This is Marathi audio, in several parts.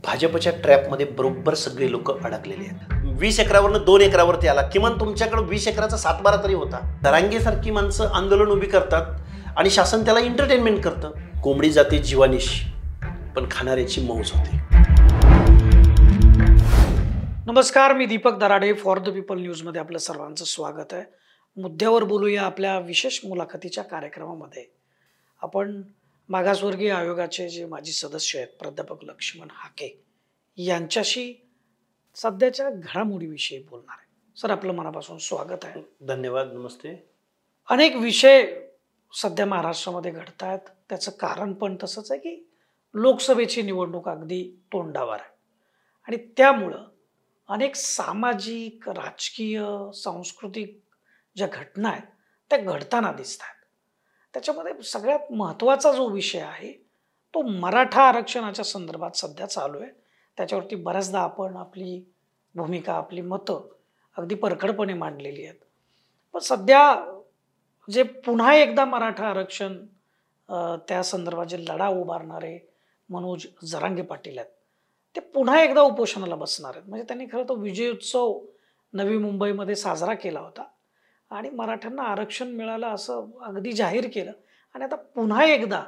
भाजपच्या ट्रॅपमध्ये बरोबर सगळे लोक अडकलेले आहेत. 20 एकरावरनं 2 एकरावरती आला. किमान तुमच्याकडे 20 एकराचा 7-12 तरी होता. दरांगेसारखी माणसं आंदोलन उभी करतात आणि शासन त्याला एंटरटेनमेंट करतं. कोंबडी जाते जीवानिशी, पण खाणाऱ्याची मौज होते. नमस्कार, मी Deepak Darade. For the people न्यूजमध्ये आपलं सर्वांचं स्वागत आहे. मुद्द्यावर बोलूया आपल्या विशेष मुलाखतीच्या कार्यक्रमामध्ये. आपण मागासवर्गीय आयोगाचे जे माजी सदस्य आहेत प्राध्यापक लक्ष्मण हाके यांच्याशी सध्याच्या घडामोडीविषयी बोलणार आहे. सर, आपलं मनापासून स्वागत आहे. धन्यवाद. नमस्ते. अनेक विषय सध्या महाराष्ट्रामध्ये घडत आहेत. त्याचं कारण पण तसंच आहे की लोकसभेची निवडणूक अगदी तोंडावर आहे आणि त्यामुळं अनेक सामाजिक, राजकीय, सांस्कृतिक ज्या घटना आहेत त्या घडताना दिसत आहेत. त्याच्यामध्ये सगळ्यात महत्त्वाचा जो विषय आहे तो मराठा आरक्षणाच्या संदर्भात सध्या चालू आहे. त्याच्यावरती बऱ्याचदा आपण आपली भूमिका, आपली मतं अगदी परखडपणे मांडलेली आहेत. पण सध्या जे पुन्हा एकदा मराठा आरक्षण त्या संदर्भात जे लढा उभारणारे मनोज जरांगे पाटील आहेत ते पुन्हा एकदा उपोषणाला बसणार आहेत. म्हणजे त्यांनी खरं तर विजयोत्सव नवी मुंबईमध्ये साजरा केला होता आणि मराठ्यांना आरक्षण मिळालं असं अगदी जाहीर केलं आणि आता पुन्हा एकदा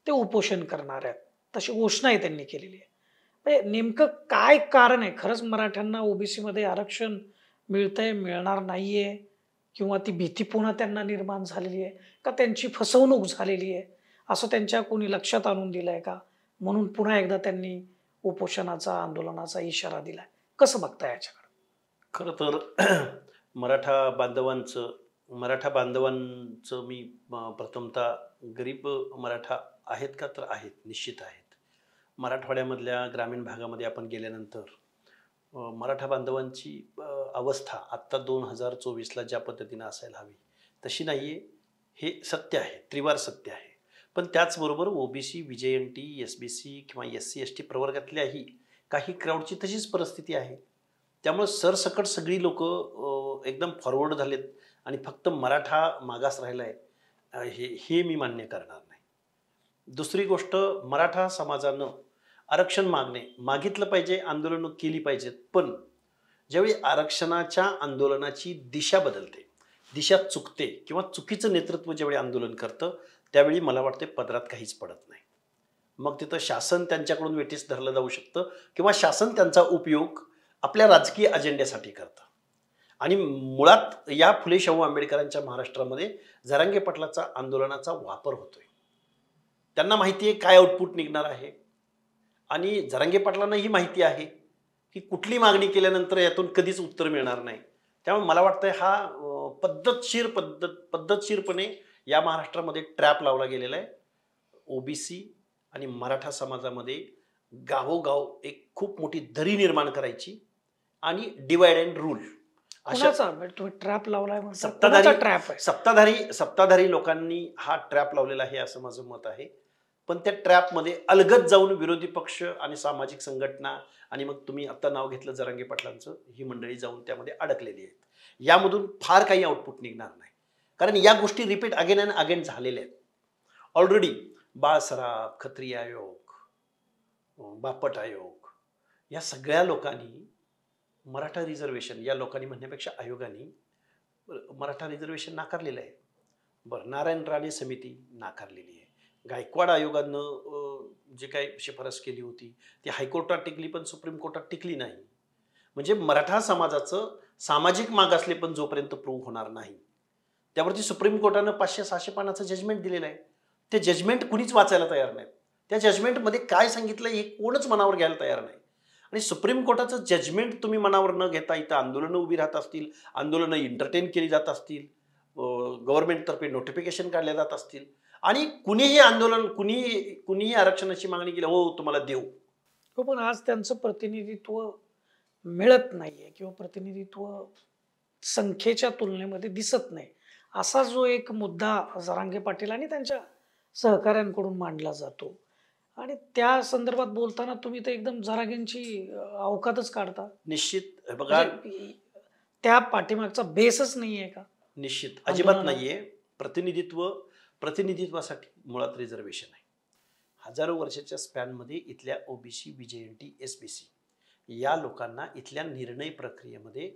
ते उपोषण करणार आहेत, तशी घोषणाही त्यांनी केलेली आहे. म्हणजे नेमकं काय कारण आहे? खरंच मराठ्यांना ओबीसीमध्ये आरक्षण मिळतंय, मिळणार नाहीये, किंवा ती भीती पुन्हा त्यांना निर्माण झालेली आहे का त्यांची फसवणूक झालेली आहे असं त्यांच्या कोणी लक्षात आणून दिलंय का, म्हणून पुन्हा एकदा त्यांनी उपोषणाचा, आंदोलनाचा इशारा दिलाय? कसं बघताय याच्याकडे? खरं तर मराठा बांधवांचं मी प्रथमतः गरीब मराठा आहेत का, तर आहेत, निश्चित आहेत. मराठवाड्यामधल्या ग्रामीण भागामध्ये आपण गेल्यानंतर मराठा बांधवांची अवस्था आत्ता 2024ला ज्या पद्धतीनं असायला हवी तशी नाही आहे, हे सत्य आहे, त्रिवार सत्य आहे. पण त्याचबरोबर ओबीसी, VJNT, SBC किंवा SC ST प्रवर्गातल्याही काही क्राऊडची तशीच परिस्थिती आहे. त्यामुळे सरसकट सगळी लोक एकदम फॉरवर्ड झालेत आणि फक्त मराठा मागास राहिला आहे हे मी मान्य करणार नाही. दुसरी गोष्ट, मराठा समाजानं आरक्षण मागितलं पाहिजे, आंदोलनं केली पाहिजेत. पण ज्यावेळी आरक्षणाच्या आंदोलनाची दिशा बदलते, दिशा चुकते किंवा चुकीचं नेतृत्व ज्यावेळी आंदोलन करतं त्यावेळी मला वाटते पदरात काहीच पडत नाही. मग तिथं शासन त्यांच्याकडून वेठीस धरलं जाऊ शकतं किंवा शासन त्यांचा उपयोग आपल्या राजकीय अजेंड्यासाठी करतं. आणि मुळात या फुले शाहू आंबेडकरांच्या महाराष्ट्रामध्ये जरांगे पाटलाचा आंदोलनाचा वापर होतोय. त्यांना माहिती आहे काय आउटपुट निघणार आहे आणि जरांगे पाटलांनाही माहिती आहे की कुठली मागणी केल्यानंतर यातून कधीच उत्तर मिळणार नाही. त्यामुळे मला वाटतंय हा पद्धतशीरपणे या महाराष्ट्रामध्ये ट्रॅप लावला गेलेला आहे. ओबीसी आणि मराठा समाजामध्ये गावोगाव एक खूप मोठी दरी निर्माण करायची आणि डिवाइड अँड रूल ट्रॅप लावलाय. सत्ताधारी लोकांनी हा ट्रॅप लावलेला आहे असं माझं मत आहे. पण त्या ट्रॅपमध्ये अलगद जाऊन विरोधी पक्ष आणि सामाजिक संघटना आणि मग तुम्ही आता नाव घेतलं जरांगे पाटलांचं, ही मंडळी जाऊन त्यामध्ये अडकलेली आहेत. यामधून फार काही आउटपुट निघणार नाही, कारण या गोष्टी रिपीट अगेन अँड अगेन झालेल्या आहेत. ऑलरेडी बाळसराफ, खत्री आयोग, बापट आयोग या सगळ्या लोकांनी मराठा रिझर्वेशन, या लोकांनी म्हणण्यापेक्षा आयोगाने मराठा रिझर्वेशन नाकारलेलं आहे. बरं, नारायण राणे समिती नाकारलेली आहे. गायकवाड आयोगानं जे काही शिफारस केली होती ती हायकोर्टात टिकली पण सुप्रीम कोर्टात टिकली नाही. म्हणजे मराठा समाजाचं सामाजिक मागासले पण जोपर्यंत प्रूव्ह होणार नाही त्यावरती सुप्रीम कोर्टानं 500-600 पानाचं जजमेंट दिलेलं आहे. ते जजमेंट कुणीच वाचायला तयार नाही. त्या जजमेंटमध्ये काय सांगितलं हे कोणच मनावर घ्यायला तयार नाही. आणि सुप्रीम कोर्टाचं जजमेंट तुम्ही मनावर न घेता इथं आंदोलनं उभी राहत असतील, आंदोलनं एंटरटेन केली जात असतील, गव्हर्नमेंटतर्फे नोटिफिकेशन काढल्या जात असतील आणि कुणीही आंदोलन, कुणीही आरक्षणाची मागणी केली, हो तुम्हाला देऊ, पण आज त्यांचं प्रतिनिधित्व मिळत नाहीये किंवा प्रतिनिधित्व संख्येच्या तुलनेमध्ये दिसत नाही, असा जो एक मुद्दा जरांगे पाटील आणि त्यांच्या सहकाऱ्यांकडून मांडला जातो. आणि त्या संदर्भात बोलताना तुम्ही तर एकदम जरांगेंची अवकातच काढता. निश्चित बघा, त्या पाठीमागचा बेसच नाहीये का? निश्चित अजिबात नाहीये. प्रतिनिधित्वासाठी मुळात रिझर्वेशन आहे. हजारो वर्षाच्या स्पॅनमध्ये इथल्या ओबीसी, VJNT, SBC या लोकांना इथल्या निर्णय प्रक्रियेमध्ये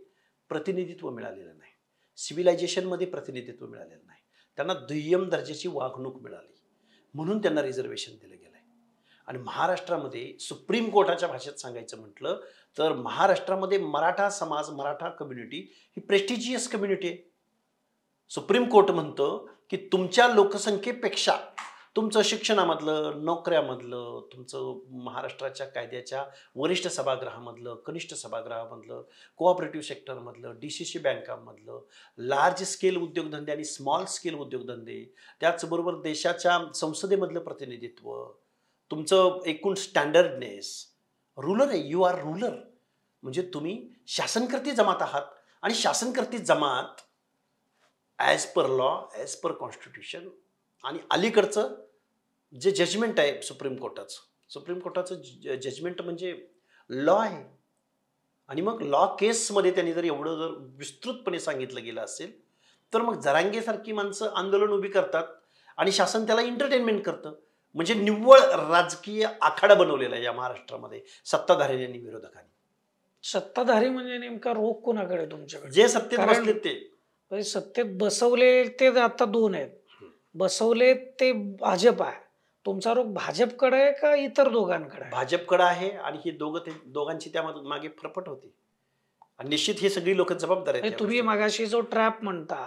प्रतिनिधित्व मिळालेलं नाही, सिव्हिलायझेशनमध्ये प्रतिनिधित्व मिळालेलं नाही, त्यांना दुय्यम दर्जाची वागणूक मिळाली, म्हणून त्यांना रिझर्वेशन दिलं गेलं आहे. आणि महाराष्ट्रामध्ये सुप्रीम कोर्टाच्या भाषेत सांगायचं म्हटलं तर महाराष्ट्रामध्ये मराठा समाज, मराठा कम्युनिटी ही प्रेस्टिजियस कम्युनिटी आहे. सुप्रीम कोर्ट म्हणतं की तुमच्या लोकसंख्येपेक्षा तुमचं शिक्षणामधलं, नोकऱ्यामधलं, तुमचं महाराष्ट्राच्या कायद्याच्या वरिष्ठ सभागृहामधलं, कनिष्ठ सभागृहामधलं, कोऑपरेटिव्ह सेक्टरमधलं, DCC बँकांमधलं, लार्ज स्केल उद्योगधंदे आणि स्मॉल स्केल उद्योगधंदे, त्याचबरोबर देशाच्या संसदेमधलं प्रतिनिधित्व, तुमचं एकूण स्टँडर्डनेस, रूलर आहे, यू आर रूलर, म्हणजे तुम्ही शासनकर्ती जमात आहात. आणि शासनकर्ती जमात as per law, as per constitution, आणि अलीकडचं जे जजमेंट आहे सुप्रीम कोर्टाचं जजमेंट म्हणजे लॉ आहे. आणि मग लॉ केसमध्ये त्यांनी जर एवढं जर विस्तृतपणे सांगितलं गेलं असेल तर मग जरांगेसारखी माणसं आंदोलन उभी करतात आणि शासन त्याला एंटरटेनमेंट करतं. म्हणजे निव्वळ राजकीय आखाडा बनवलेला आहे या महाराष्ट्रामध्ये सत्ताधारी आणि विरोधकांनी. सत्ताधारी म्हणजे नेमका रोग कोणाकडे तुमच्याकडे? जे सत्तेत बसले ते. म्हणजे सत्तेत बसवले ते आता दोन आहेत. बसवले ते भाजप आहे. तुमचा रोग भाजपकडे आहे का इतर दोघांकडे? भाजपकडे आहे. आणि ही दोघांची त्या मागे फरफट होती. आणि निश्चित ही सगळी लोक जबाबदार आहेत. तुम्ही मागाशी जो ट्रॅप म्हणता,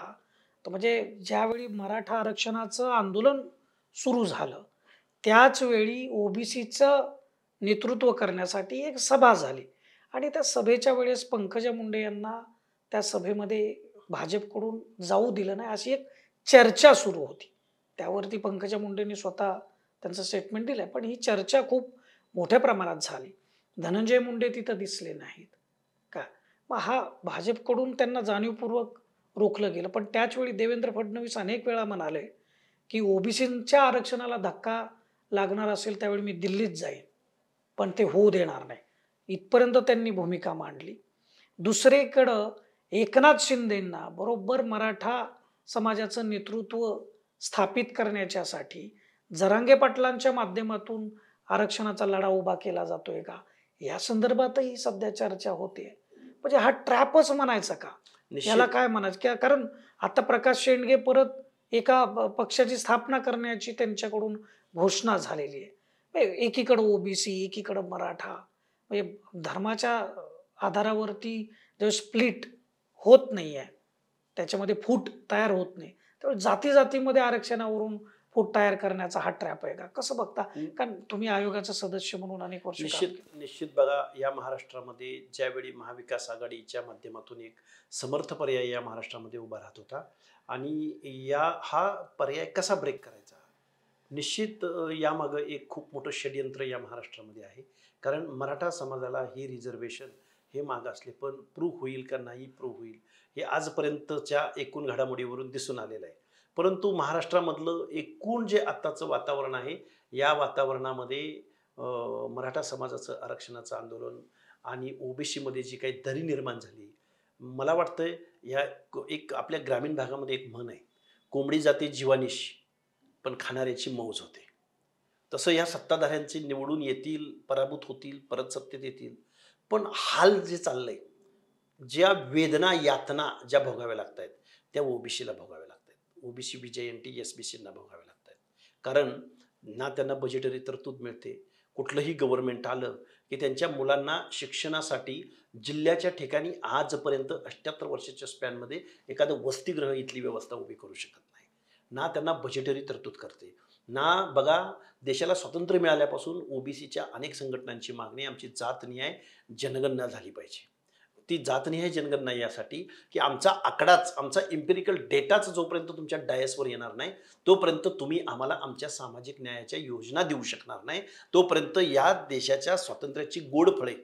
तर म्हणजे ज्यावेळी मराठा आरक्षणाचं आंदोलन सुरू झालं त्याच वेळी ओबीसीचं नेतृत्व करण्यासाठी एक सभा झाली आणि त्या सभेच्या वेळेस पंकजा मुंडे यांना त्या सभेमध्ये भाजपकडून जाऊ दिलं नाही अशी एक चर्चा सुरू होती. त्यावरती पंकजा मुंडेंनी स्वतः त्यांचं स्टेटमेंट दिलंय. पण ही चर्चा खूप मोठ्या प्रमाणात झाली. धनंजय मुंडे तिथं दिसले नाहीत का? मग हा भाजपकडून त्यांना जाणीवपूर्वक रोखलं गेलं. पण त्याच वेळी देवेंद्र फडणवीस अनेक वेळा म्हणाले की ओबीसीच्या आरक्षणाला धक्का लागणार असेल त्यावेळी मी दिल्लीत जाईन, पण ते होऊ देणार नाही, इथपर्यंत त्यांनी भूमिका मांडली. दुसरीकडं एकनाथ शिंदेंना बरोबर मराठा समाजाचं नेतृत्व स्थापित करण्याच्यासाठी जरांगे पाटलांच्या माध्यमातून आरक्षणाचा लढा उभा केला जातोय का, या संदर्भातही सध्या चर्चा होते. म्हणजे हा ट्रॅपच म्हणायचा का, याला काय म्हणायचं? कारण आता प्रकाश शेंडगे परत एका पक्षाची स्थापना करण्याची त्यांच्याकडून घोषणा झालेली आहे. एकीकडे ओबीसी, एकीकडे मराठा, म्हणजे धर्माच्या आधारावरती जो स्प्लिट होत नाही आहे, त्याच्यामध्ये फूट तयार होत नाही, तर जाती जातीमध्ये आरक्षणावरून फूट तयार करण्याचा हा ट्रॅप आहे का? कसं बघता? कारण तुम्ही आयोगाचा सदस्य म्हणून अनेक वर्ष. निश्चित बघा, या महाराष्ट्रामध्ये ज्यावेळी महाविकास आघाडीच्या माध्यमातून एक समर्थ पर्याय या महाराष्ट्रामध्ये उभा राहत होता आणि हा पर्याय कसा ब्रेक करायचा, निश्चित यामागं एक खूप मोठं षड्यंत्र या महाराष्ट्रामध्ये आहे. कारण मराठा समाजाला ही रिझर्वेशन हे मागासले पण प्रूव्ह होईल का नाही प्रूव्ह होईल हे आजपर्यंतच्या एकूण घडामोडीवरून दिसून आलेलं आहे. परंतु महाराष्ट्रामधलं एकूण जे आत्ताचं वातावरण आहे, या वातावरणामध्ये मराठा समाजाचं आरक्षणाचं आंदोलन आणि ओबीसीमध्ये जी काही दरी निर्माण झाली, मला वाटतं या एक आपल्या ग्रामीण भागामध्ये एक म्हण आहे, कोंबडी जाते जीवानिशी पण खाणाऱ्याची मौज होते. तसं या सत्ताधाऱ्यांचे निवडून येतील, पराभूत होतील, परत सत्तेत येतील, पण हाल जे चाललंय, ज्या वेदना यातना ज्या भोगाव्या लागत आहेत त्या ओबीसीला भोगाव्या लागत आहेत. ओबीसी, VJNT, SBCना भोगाव्या लागत आहेत. कारण ना त्यांना बजेटरी तरतूद मिळते. कुठलंही गव्हर्नमेंट आलं की त्यांच्या मुलांना शिक्षणासाठी जिल्ह्याच्या ठिकाणी आजपर्यंत 78 वर्षाच्या स्पॅनमध्ये एखादं वसतिगृह इथली व्यवस्था उभी करू शकत नाही. ना त्यांना बजेटरी तरतूद करते, ना बघा देशाला स्वातंत्र्य मिळाल्यापासून ओबीसीच्या अनेक संघटनांची मागणी आमची जातनिहाय जनगणना झाली पाहिजे. ती जातनिहाय जनगणना यासाठी की आमचा आकडाच, आमचा इम्पेरिकल डेटाच जोपर्यंत तुमच्या डायसवर येणार नाही तोपर्यंत तुम्ही आम्हाला आमच्या सामाजिक न्यायाच्या योजना देऊ शकणार नाही, तोपर्यंत या देशाच्या स्वातंत्र्याची गोड फळे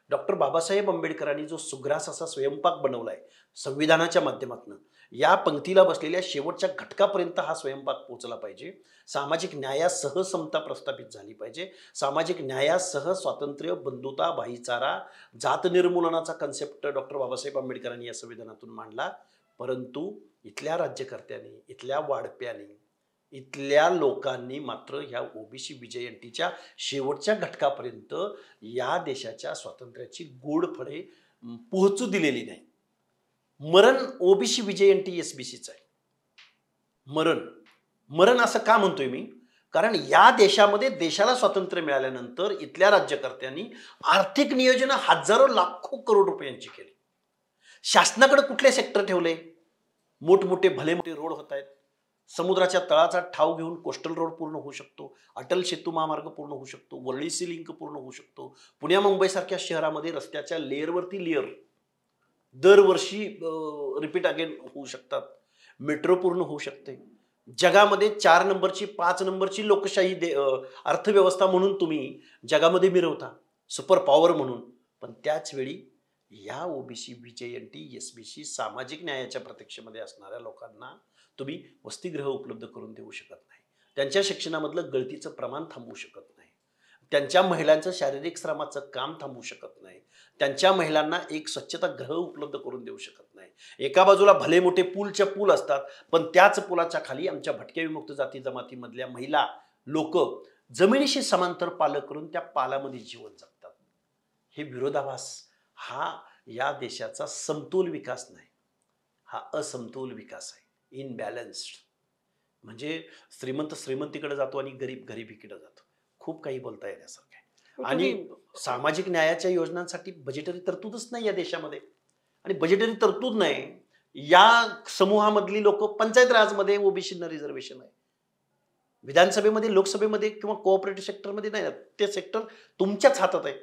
डॉक्टर बाबासाहेब आंबेडकरांनी जो सुग्रास असा स्वयंपाक बनवलाय संविधानाच्या माध्यमातून, या पंक्तीला बसलेल्या शेवटच्या घटकापर्यंत हा स्वयंपाक पोहोचला पाहिजे. सामाजिक न्यायासह समता प्रस्थापित झाली पाहिजे. सामाजिक न्यायासह स्वातंत्र्य, बंधुता, भाईचारा, जात निर्मूलनाचा कन्सेप्ट डॉक्टर बाबासाहेब आंबेडकरांनी या संविधानातून मांडला. परंतु इथल्या राज्यकर्त्यांनी, इथल्या वाढप्यानी इथल्या लोकांनी मात्र ह्या ओबीसी विजयंतीच्या शेवटच्या घटकापर्यंत या देशाच्या स्वातंत्र्याची गोड फळे पोहोचू दिलेली नाही. मरण ओबीसी विजयंती एसबीसीचं आहे. मरण मरण असं का म्हणतोय मी? कारण या देशामध्ये देशाला स्वातंत्र्य मिळाल्यानंतर इथल्या राज्यकर्त्यांनी आर्थिक नियोजन हजारो लाखो करोड रुपयांची केली. शासनाकडे कुठले सेक्टर ठेवले? मोठमोठे भले मोठे रोड होत आहेत. समुद्राच्या तळाचा ठाव घेऊन कोस्टल रोड पूर्ण होऊ शकतो. अटल सेतू महामार्ग पूर्ण होऊ शकतो. वरळी लिंक पूर्ण होऊ शकतो. पुण्या मुंबई सारख्या शहरामध्ये रस्त्याच्या लेअरवरती लेअर दरवर्षी रिपीट अगेन होऊ शकतात. मेट्रो पूर्ण होऊ शकते. जगामध्ये 4 नंबरची 5 नंबरची लोकशाही अर्थव्यवस्था म्हणून तुम्ही जगामध्ये मिरवता, सुपर पॉवर म्हणून. पण त्याच वेळी या ओबीसी विजयंती एसबीसी सामाजिक न्यायाच्या प्रतीक्षेमध्ये असणाऱ्या लोकांना तुम्ही वसतिगृह उपलब्ध करून देऊ शकत नाही. त्यांच्या शिक्षणामधलं गळतीचं प्रमाण थांबवू शकत नाही. त्यांच्या महिलांचं शारीरिक श्रमाचं काम थांबवू शकत नाही. त्यांच्या महिलांना एक स्वच्छतागृह उपलब्ध करून देऊ शकत नाही. एका बाजूला भले मोठे पूलच्या पूल असतात, पण त्याच पुलाच्या खाली आमच्या भटक्या विमुक्त जाती जमातीमधल्या महिला लोक जमिनीशी समांतर पाल करून त्या पालामध्ये जीवन जगतात. हे विरोधाभास हा या देशाचा समतोल विकास नाही, हा असमतोल विकास आहे. इनबॅलन्स्ड. म्हणजे श्रीमंत श्रीमंतीकडे जातो आणि गरीब गरिबीकडे जातो. खूप काही बोलता येण्यासारखं आहे. आणि सामाजिक न्यायाच्या योजनांसाठी बजेटरी तरतूदच नाही या देशामध्ये. आणि बजेटरी तरतूद नाही, या समूहामधली लोक पंचायत राजमध्ये ओबीसींना रिझर्वेशन आहे. विधानसभेमध्ये, लोकसभेमध्ये किंवा कोऑपरेटिव्ह सेक्टरमध्ये नाही. ते सेक्टर तुमच्याच हातात आहे.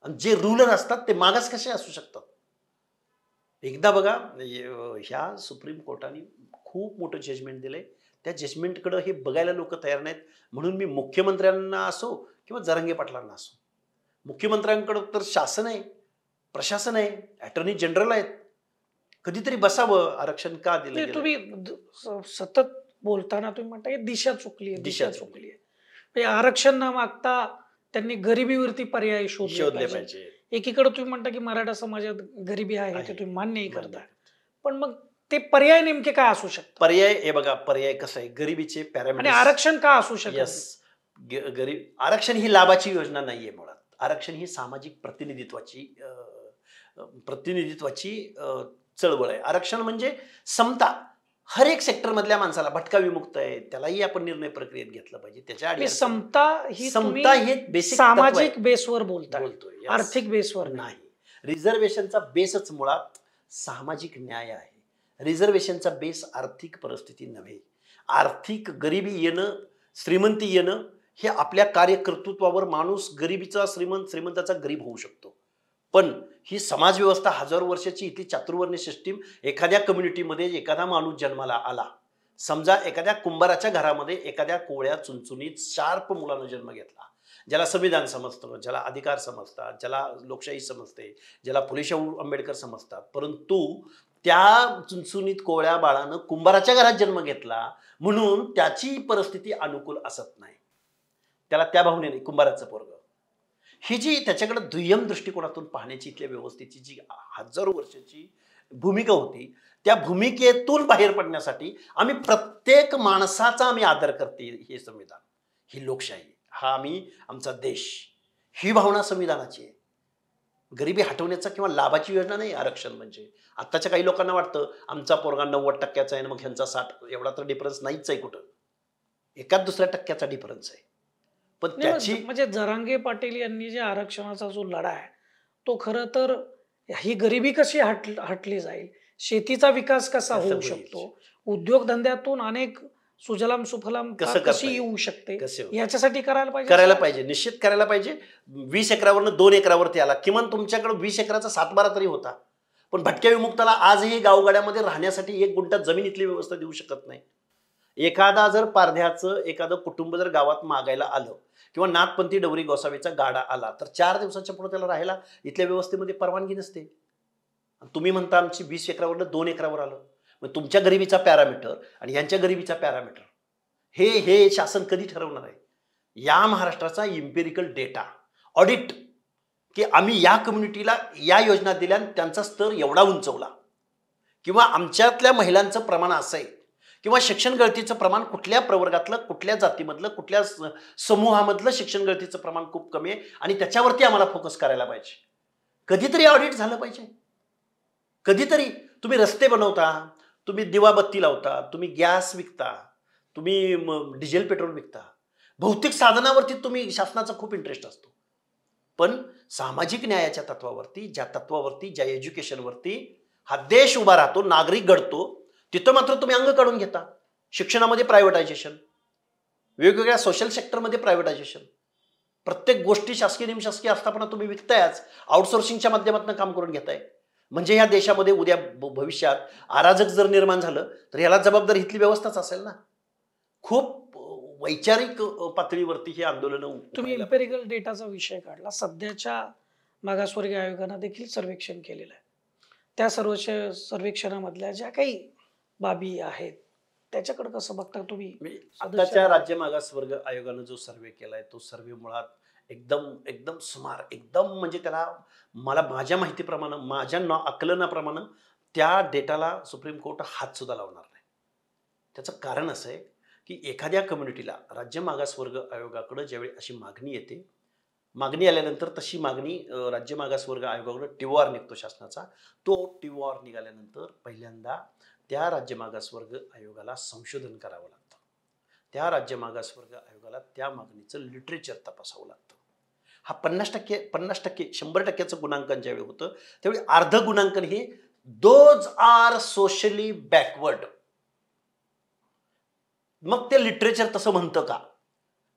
आणि जे रूलर असतात ते मागास कसे असू शकतात? एकदा बघा, ह्या सुप्रीम कोर्टाने खूप मोठं जजमेंट दिलंय. त्या जजमेंटकडे हे बघायला लोक तयार नाहीत. म्हणून मी मुख्यमंत्र्यांना असो किंवा जरांगे पाटलांना असो, मुख्यमंत्र्यांकडे तर शासन आहे, प्रशासन आहे, अटॉर्नी जनरल आहेत, कधीतरी बसावं. आरक्षण का दिलं? तुम्ही सतत बोलताना तुम्ही म्हणता की दिशा चुकली आहे, दिशा चुकली आहे. आरक्षण न मागता त्यांनी गरिबीवरती पर्याय शोधले पाहिजे. एकीकडे तुम्ही म्हणता की मराठा समाजात गरिबी आहे, ते तुम्ही मान्यही करता, पण मग ते पर्याय नेमके काय असू शकतात? पर्याय हे बघा, पर्याय कसं आहे, गरिबीचे पॅरामीटर. आणि आरक्षण का असू शकत? गरीब आरक्षण ही लाभाची योजना नाहीये. मुळात आरक्षण ही सामाजिक प्रतिनिधित्वाची चळवळ आहे. आरक्षण म्हणजे समता. हर एक सेक्टर मधल्या माणसाला, भटका विमुक्त आहे त्यालाही आपण निर्णय प्रक्रियेत घेतलं पाहिजे. त्याच्या समता हे बेसिक सामाजिक बेसवर बोलतोय, आर्थिक बेसवर नाही. रिझर्वेशनचा बेसच मुळात सामाजिक न्याय आहे. रिझर्वेशनचा बेस आर्थिक परिस्थिती नव्हे. आर्थिक गरिबी येणं, श्रीमंती येणं हे आपल्या कार्यकर्तृत्वावर माणूस गरिबीचा श्रीमंत, श्रीमंताचा गरीब होऊ शकतो. पण ही समाजव्यवस्था हजारो वर्षाची इथली चातुर्वर्ण्य सिस्टीम, एखाद्या कम्युनिटीमध्ये एखादा माणूस जन्माला आला, समजा एखाद्या कुंभाराच्या घरामध्ये एखाद्या कोवळ्या चुनचुनीत शार्प मुलानं जन्म घेतला, ज्याला संविधान समजतं, ज्याला अधिकार समजतात, ज्याला लोकशाही समजते, ज्याला फुले शाहू आंबेडकर समजतात, परंतु त्या चुनचुनीत कोवळ्या बाळानं कुंभाराच्या घरात जन्म घेतला म्हणून त्याची परिस्थिती अनुकूल असत नाही. त्याला त्या भावनेने कुंभाराचं पोरग, ही जी त्याच्याकडे दुय्यम दृष्टिकोनातून पाहण्याची इथल्या व्यवस्थेची जी हजारो वर्षाची भूमिका होती, त्या भूमिकेतून बाहेर पडण्यासाठी आम्ही प्रत्येक माणसाचा आदर करते. हे संविधान, ही लोकशाही, हा आमचा देश, ही भावना संविधानाची आहे. गरिबी हटवण्याचा किंवा लाभाची योजना नाही आरक्षण म्हणजे. आत्ताच्या काही लोकांना वाटतं आमचा पोरगा 90% आहे, मग ह्यांचा 60, एवढा तर डिफरन्स नाहीच आहे कुठं. 1-2% डिफरन्स आहे. पण त्याची म्हणजे जरांगे पाटील यांनी जे आरक्षणाचा जो लढा आहे तो खरं तर ही गरिबी कशी हटली जाईल, शेतीचा विकास कसा होऊ शकतो, उद्योगधंद्यातून अनेक सुजलाम सुफलाम कशी येऊ शकते, याच्यासाठी करायला पाहिजे. निश्चित करायला पाहिजे. 20 एकरावरनं 2 एकरावरती आला. किमान तुमच्याकडे 20 एकराचा 7-12 तरी होता. पण भटक्या विमुक्ताला आजही गावगाड्यामध्ये राहण्यासाठी 1 गुंठा जमीन इथली व्यवस्था देऊ शकत नाही. एखादा जर पारध्याचं एखादं कुटुंब जर गावात मागायला आलं किंवा नाथपंथी डवरी गोसावीचा गाडा आला तर 4 दिवसाच्या पुढे त्याला राहायला इथल्या व्यवस्थेमध्ये परवानगी नसते. तुम्ही म्हणता आमची 20 एकरावरनं 2 एकरावर आलं. मग तुमच्या गरिबीचा पॅरामीटर आणि यांच्या गरिबीचा पॅरामीटर हे शासन कधी ठरवणार आहे? या महाराष्ट्राचा इम्पेरिकल डेटा ऑडिट, की आम्ही या कम्युनिटीला या योजना दिल्या, त्यांचा स्तर एवढा उंचवला, किंवा आमच्यातल्या महिलांचं प्रमाण असं आहे किंवा शिक्षण गळतीचं प्रमाण कुठल्या प्रवर्गातलं, कुठल्या जातीमधलं, कुठल्या समूहामधलं शिक्षण गळतीचं प्रमाण खूप कमी आहे आणि त्याच्यावरती आम्हाला फोकस करायला पाहिजे. कधीतरी ऑडिट झालं पाहिजे. कधीतरी तुम्ही रस्ते बनवता, तुम्ही दिवाबत्ती लावता, तुम्ही गॅस विकता, तुम्ही डिझेल पेट्रोल विकता, भौतिक साधनावरती तुम्ही शासनाचा खूप इंटरेस्ट असतो. पण सामाजिक न्यायाच्या तत्वावरती, ज्या तत्वावरती, ज्या एज्युकेशनवरती हा देश उभा राहतो, नागरिक घडतो, तिथं मात्र तुम्ही अंग काढून घेता. शिक्षणामध्ये प्रायव्हेटायझेशन, वेगवेगळ्या सोशल सेक्टरमध्ये प्रायव्हेटायझेशन, प्रत्येक गोष्टी शासकीय निमशासकीय असताना तुम्ही विकतायच, आउटसोर्सिंगच्या माध्यमातून काम करून घेताय. म्हणजे या देशामध्ये उद्या भविष्यात अराजक जर निर्माण झालं तर याला जबाबदार इथली व्यवस्थाच असेल ना. खूप वैचारिक पातळीवरती हे आंदोलन. तुम्ही एम्पेरिकल डेटाचा विषय काढला. सध्याच्या मागासवर्गीय आयोगानं देखील सर्वेक्षण केलेलं आहे. त्या सर्व सर्वेक्षणामधल्या ज्या काही बाबी आहेत त्याच्याकडे कसं बघता तुम्ही? आताच्या राज्य मागासवर्ग आयोगानं जो सर्वे केलाय तो सर्वे मुळात एकदम एकदम सुमार, एकदम म्हणजे त्याला मला माझ्या माहितीप्रमाणे, माझ्या आकलनाप्रमाणे त्या डेटाला सुप्रीम कोर्ट हात सुद्धा लावणार नाही. त्याचं कारण असं आहे की एखाद्या कम्युनिटीला राज्य मागासवर्ग आयोगाकडे ज्यावेळी अशी मागणी येते, मागणी आल्यानंतर तशी मागणी राज्य मागासवर्ग आयोगाकडे टिवआर निघतो शासनाचा. तो टिवआर निघाल्यानंतर पहिल्यांदा त्या राज्य मागासवर्ग आयोगाला संशोधन करावं लागतं. त्या राज्य मागासवर्ग आयोगाला त्या मागणीचं लिटरेचर तपासावं लागतं. हा 50% 100%चं गुणांकन ज्यावेळी होतं त्यावेळी अर्ध गुणांकन हे दोज आर सोशली बॅकवर्ड. मग ते लिटरेचर तसं म्हणतं का?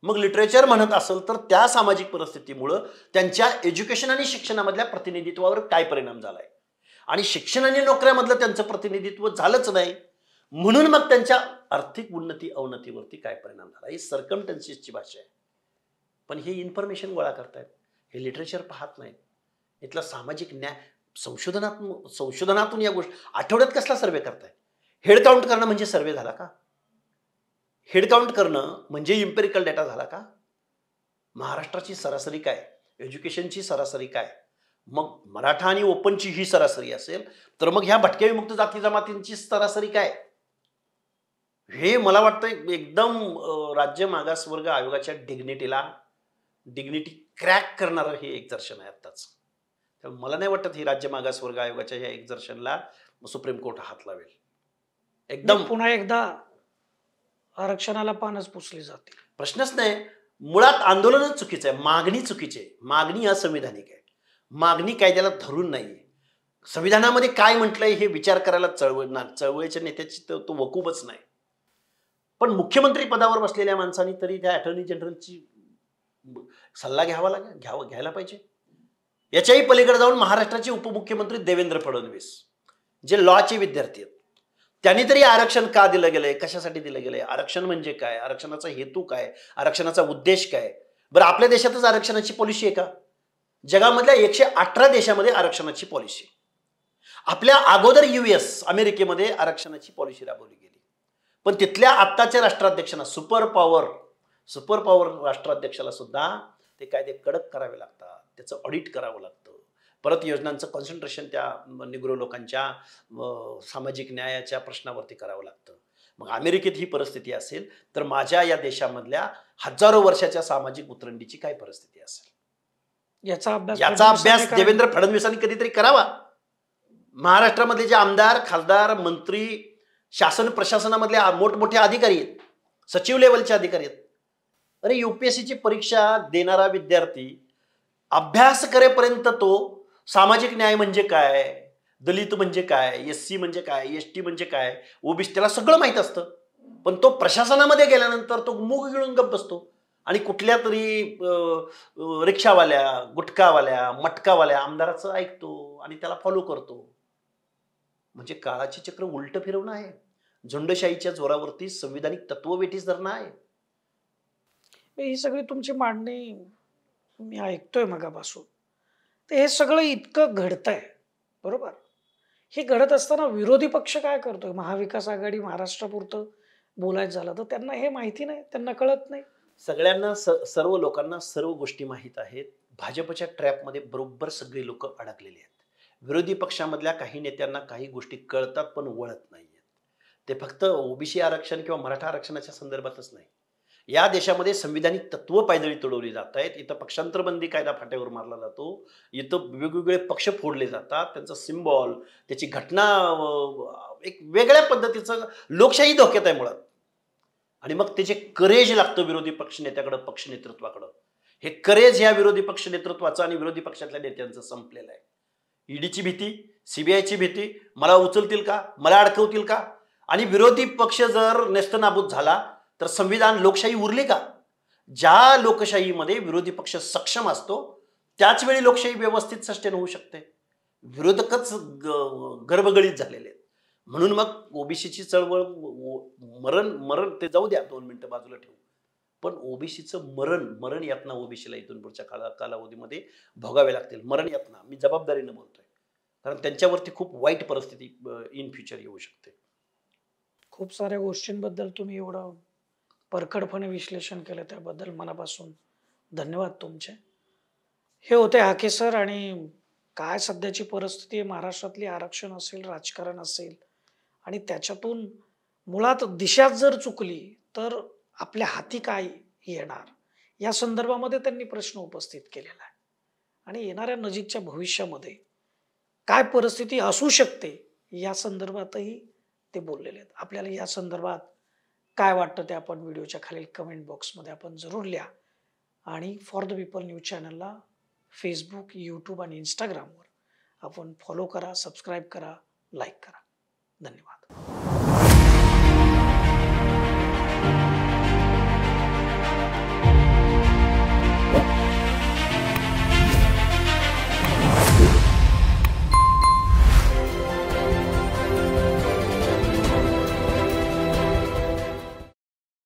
मग लिटरेचर म्हणत असेल तर त्या सामाजिक परिस्थितीमुळं त्यांच्या एज्युकेशन आणि शिक्षणामधल्या प्रतिनिधित्वावर काय परिणाम झालाय, आणि शिक्षण आणि नोकऱ्यामधलं त्यांचं प्रतिनिधित्व झालंच नाही म्हणून मग त्यांच्या आर्थिक उन्नती अवनतीवरती काय परिणाम झाला. ही सर्कमस्टन्सेसची भाषा आहे. पण हे इन्फॉर्मेशन गोळा करतायत, हे लिटरेचर पाहत नाहीत. इथला सामाजिक न्याय संशोधनातून या गोष्टी. आठवड्यात कसला सर्वे करताय? हेड काउंट करणं म्हणजे सर्वे झाला का? हेड काउंट करणं म्हणजे इम्पेरिकल डेटा झाला का? महाराष्ट्राची सरासरी काय, एज्युकेशनची सरासरी काय, मग मराठा आणि ओपनची ही सरासरी असेल तर मग ह्या भटक्या विमुक्त जाती जमातींची सरासरी काय? हे मला वाटतं एकदम राज्य मागासवर्ग आयोगाच्या डिग्निटी क्रॅक करणारं हे एक्झर्शन आहे आत्ताच. त्यामुळे मला नाही वाटत ही राज्य मागासवर्ग आयोगाच्या ह्या एक्झर्शनला सुप्रीम कोर्ट हात लावेल. एकदम पुन्हा एकदा आरक्षणाला पानच पुसली जाते. प्रश्नच नाही. मुळात आंदोलनच चुकीचं आहे, मागणी चुकीची आहे. मागणी असंविधानिक आहे, मागणी कायद्याला धरून नाहीये. संविधानामध्ये काय म्हटलंय हे विचार करायला चळवळीच्या नेत्याची तो वकूबच नाही. पण मुख्यमंत्री पदावर बसलेल्या माणसांनी तरी त्या अटॉर्नी जनरलची सल्ला घ्यायला पाहिजे. याच्याही पलीकडे जाऊन महाराष्ट्राचे उपमुख्यमंत्री देवेंद्र फडणवीस जे लॉचे विद्यार्थी आहेत, त्यांनी तरी आरक्षण का दिलं गेलंय, कशासाठी दिलं गेलंय, आरक्षण म्हणजे काय, आरक्षणाचा हेतू काय, आरक्षणाचा उद्देश काय. बरं, आपल्या देशातच आरक्षणाची पॉलिसी आहे का? जगामधल्या 118 देशामध्ये आरक्षणाची पॉलिसी. आपल्या अगोदर US अमेरिकेमध्ये आरक्षणाची पॉलिसी राबवली गेली. पण तिथल्या आत्ताच्या राष्ट्राध्यक्षांना सुपर पॉवर राष्ट्राध्यक्षाला सुद्धा ते कायदे कडक करावे लागतात, त्याचं ऑडिट करावं लागतं. परत योजनांचं कॉन्सन्ट्रेशन त्या निग्रो लोकांच्या सामाजिक न्यायाच्या प्रश्नावरती करावं लागतं. मग अमेरिकेत ही परिस्थिती असेल तर माझ्या या देशामधल्या हजारो वर्षाच्या सामाजिक उतरंडीची काय परिस्थिती असेल? याचा अभ्यास देवेंद्र फडणवीसांनी कधीतरी करावा. महाराष्ट्रामधले जे आमदार, खासदार, मंत्री, शासन प्रशासनामधले मोठमोठे अधिकारी आहेत, सचिव लेवलचे अधिकारी आहेत. अरे, UPSCची परीक्षा देणारा विद्यार्थी अभ्यास करेपर्यंत तो सामाजिक न्याय म्हणजे काय, दलित म्हणजे काय, SC म्हणजे काय, ST म्हणजे काय, OBC त्याला सगळं माहीत असतं. पण तो प्रशासनामध्ये गेल्यानंतर तो मूग गिळून गप्प बसतो आणि कुठल्या तरी रिक्षावाल्या, गुटखावाल्या, मटकावाल्या आमदाराचं ऐकतो आणि त्याला फॉलो करतो. म्हणजे काळाचे चक्र उलट फिरवणं आहे. झुंडशाहीच्या जोरावरती संविधानिक तत्ववेठीस धरणं आहे. ही सगळी तुमची मांडणी मी ऐकतोय मगापासून. तर हे सगळं इतकं घडतंय, बरोबर? हे घडत असताना विरोधी पक्ष काय करतोय? महाविकास आघाडी महाराष्ट्रापुरतं बोलायचं झालं तर त्यांना हे माहिती नाही, त्यांना कळत नाही. सगळ्यांना सर्व लोकांना सर्व गोष्टी माहीत आहेत. भाजपच्या ट्रॅपमध्ये बरोबर सगळी लोक अडकलेली आहेत. विरोधी पक्षामधल्या काही नेत्यांना काही गोष्टी कळतात पण वळत नाहीयेत. ते फक्त ओबीसी आरक्षण किंवा मराठा आरक्षणाच्या संदर्भातच नाही. या देशामध्ये संविधानिक तत्व पायदळी तुडवली जात आहेत. इथं पक्षांतरबंदी कायदा फाट्यावर मारला जातो. इथं वेगवेगळे पक्ष फोडले जातात. त्यांचा सिम्बॉल, त्याची घटना एक वेगळ्या पद्धतीचं लोकशाही धोक्यात आहे मुळात. आणि मग त्याचे करेज लागतं विरोधी पक्ष नेत्याकडं, पक्ष नेतृत्वाकडं. हे करेज या विरोधी पक्ष नेतृत्वाचं आणि विरोधी पक्षातल्या नेत्यांचं संपलेलं आहे. ईडीची भीती, सीबीआयची भीती, मला उचलतील का, मला अडकवतील का? आणि विरोधी पक्ष जर नेस्तनाबूत झाला तर संविधान, लोकशाही उरली का? ज्या लोकशाहीमध्ये विरोधी पक्ष सक्षम असतो त्याच वेळी लोकशाही व्यवस्थित सस्टेन होऊ शकते. विरोधकच गर्भगळीत झालेले आहेत. म्हणून मग ओबीसीची चळवळ मरण मरण ते जाऊ द्या, 2 मिनिटं बाजूला ठेवू, पण ओबीसीचं मरण यातना ओबीसीला इथून पुढच्या कालावधीमध्ये भोगावे लागतील. मरण यातना मी जबाबदारीनं बोलतोय, कारण त्यांच्यावरती खूप वाईट परिस्थिती इन फ्युचर येऊ शकते. खूप साऱ्या गोष्टींबद्दल तुम्ही एवढं परखडपणे विश्लेषण केलं, त्याबद्दल मनापासून धन्यवाद तुमचे. हे होते हाके सर. आणि काय सध्याची परिस्थिती आहे महाराष्ट्रातली, आरक्षण असेल, राजकारण असेल, आणि त्याच्यातून मुळात दिशाच जर चुकली तर आपल्या हाती काय येणार, या संदर्भामध्ये त्यांनी प्रश्न उपस्थित केलेला आहे. आणि येणाऱ्या नजीकच्या भविष्यामध्ये काय परिस्थिती असू शकते या संदर्भातही ते बोललेले आहेत. आपल्याला या संदर्भात काय वाटतं ते आपण व्हिडिओच्या खालील कमेंट बॉक्समध्ये आपण जरूर लिहा. आणि फॉर द पीपल न्यूज चॅनलला फेसबुक, यूट्यूब आणि इंस्टाग्रामवर आपण फॉलो करा, सबस्क्राईब करा, लाईक करा. धन्यवाद.